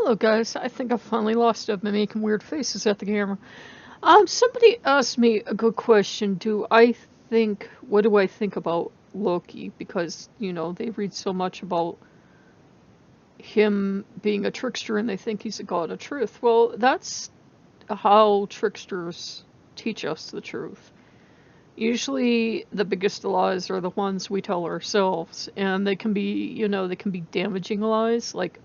Hello guys, I think I finally lost it. I've been making weird faces at the camera. Somebody asked me a good question. What do I think about Loki? Because, they read so much about him being a trickster and they think he's a god of truth. Well, that's how tricksters teach us the truth. Usually the biggest lies are the ones we tell ourselves, and they can be damaging lies, like,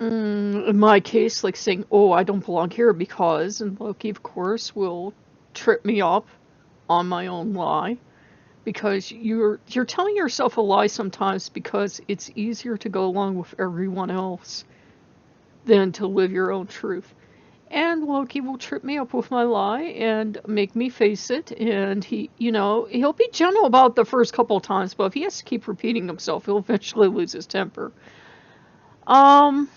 in my case, like saying, "Oh, I don't belong here because," and Loki, of course, will trip me up on my own lie because you're telling yourself a lie sometimes because it's easier to go along with everyone else than to live your own truth. And Loki will trip me up with my lie and make me face it, and he'll be gentle about the first couple of times, but if he has to keep repeating himself, he'll eventually lose his temper. Um,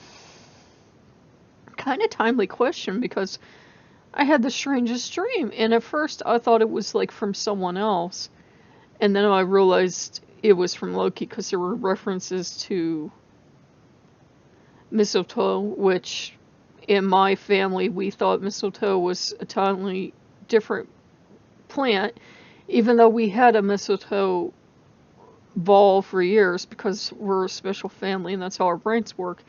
Kind of timely question because I had the strangest dream, and at first I thought it was like from someone else, and then I realized it was from Loki because there were references to mistletoe, which in my family we thought mistletoe was a totally different plant, even though we had a mistletoe ball for years because we're a special family and that's how our brains work.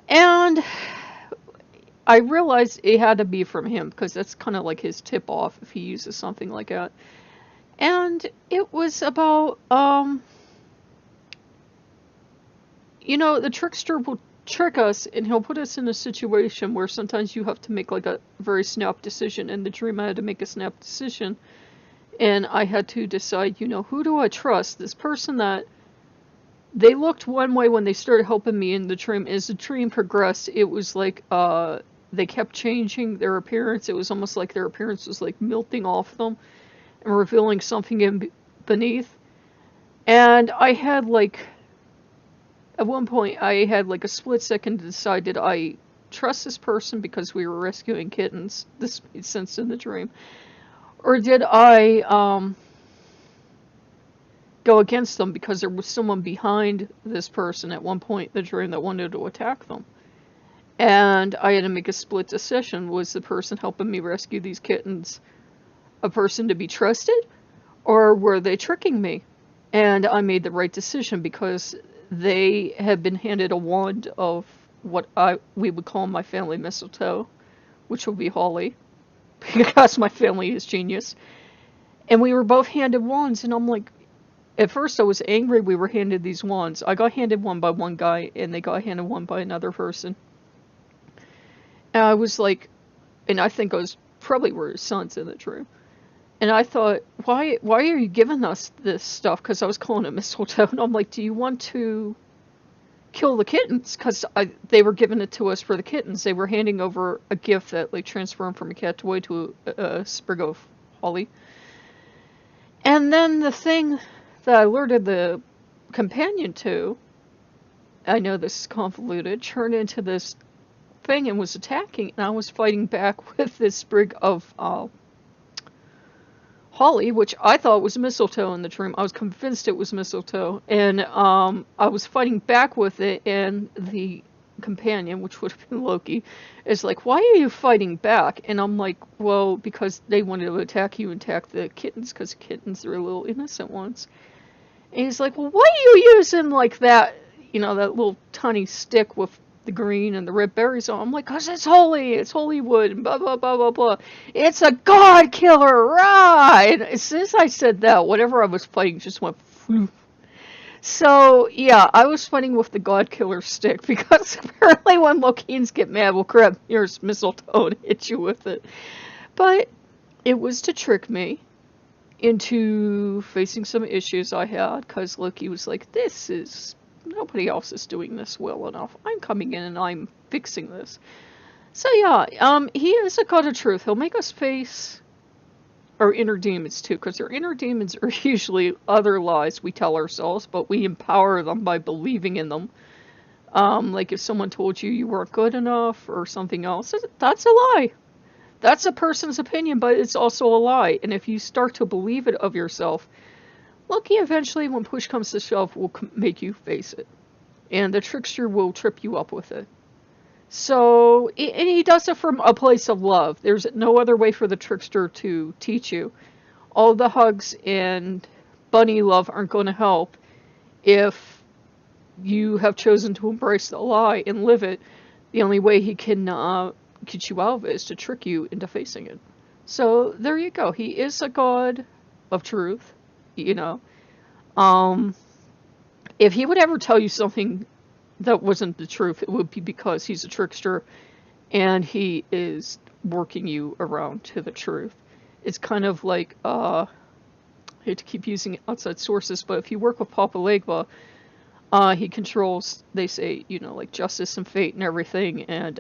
And I realized it had to be from him because that's kind of like his tip off if he uses something like that. And it was about, the trickster will trick us and he'll put us in a situation where sometimes you have to make like a very snap decision. In the dream, I had to make a snap decision. And I had to decide, who do I trust? This person that they looked one way when they started helping me in the dream. As the dream progressed, it was like, they kept changing their appearance. It was almost like their appearance was like melting off them and revealing something beneath. And at one point, I had like a split second to decide, did I trust this person because we were rescuing kittens? This made sense in the dream. Or did I go against them because there was someone behind this person at one point in the dream that wanted to attack them? And I had to make a split decision. Was the person helping me rescue these kittens a person to be trusted, or were they tricking me? And I made the right decision because they had been handed a wand of what we would call my family mistletoe, which will be holly, because my family is genius. And we were both handed wands, and I'm like, at first I was angry we were handed these wands. I got handed one by one guy, and they got handed one by another person. And I was like, and I think I was probably were his sons in the dream. And I thought, why are you giving us this stuff? Because I was calling it mistletoe. And I'm like, do you want to kill the kittens? Because they were giving it to us for the kittens. They were handing over a gift that like transformed from a cat toy to a sprig of holly. And then the thing that I alerted the companion to, I know this is convoluted, turned into this thing and was attacking, and I was fighting back with this sprig of holly, which I thought was mistletoe in the dream. I was convinced it was mistletoe, and I was fighting back with it, and the companion, which would have been Loki, is like, why are you fighting back? And I'm like, well, because they wanted to attack you and attack the kittens, because kittens are little innocent ones. And he's like, well, why are you using like that, that little tiny stick with the green and the red berries on? I'm like, cause it's holy, it's holy wood, and blah blah blah blah blah. It's a god killer, right? And as soon as I said that, whatever I was fighting just went. Phew. So yeah, I was fighting with the god killer stick because apparently when Lokeans get mad, we'll grab here's mistletoe and hit you with it. But it was to trick me into facing some issues I had, because Loki was like, nobody else is doing this well enough. I'm coming in and I'm fixing this. So yeah, he is a god of truth. He'll make us face our inner demons too, because our inner demons are usually other lies we tell ourselves, but we empower them by believing in them. Like if someone told you weren't good enough or something else, that's a lie. That's a person's opinion, but it's also a lie. And if you start to believe it of yourself, Loki eventually, when push comes to shove, will make you face it. and the trickster will trip you up with it. So, and he does it from a place of love. There's no other way for the trickster to teach you. All the hugs and bunny love aren't going to help if you have chosen to embrace the lie and live it. The only way he can get you out of it is to trick you into facing it. So there you go. He is a god of truth, you know. If he would ever tell you something that wasn't the truth, it would be because he's a trickster and he is working you around to the truth. It's kind of like, I hate to keep using outside sources, but if you work with Papa Legba, he controls, they say, you know, like justice and fate and everything, and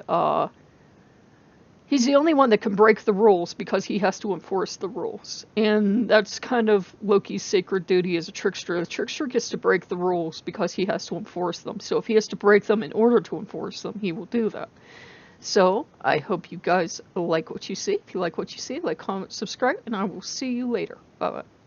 he's the only one that can break the rules because he has to enforce the rules. And that's kind of Loki's sacred duty as a trickster. The trickster gets to break the rules because he has to enforce them. So if he has to break them in order to enforce them, he will do that. So I hope you guys like what you see. If you like what you see, like, comment, subscribe, and I will see you later. Bye-bye.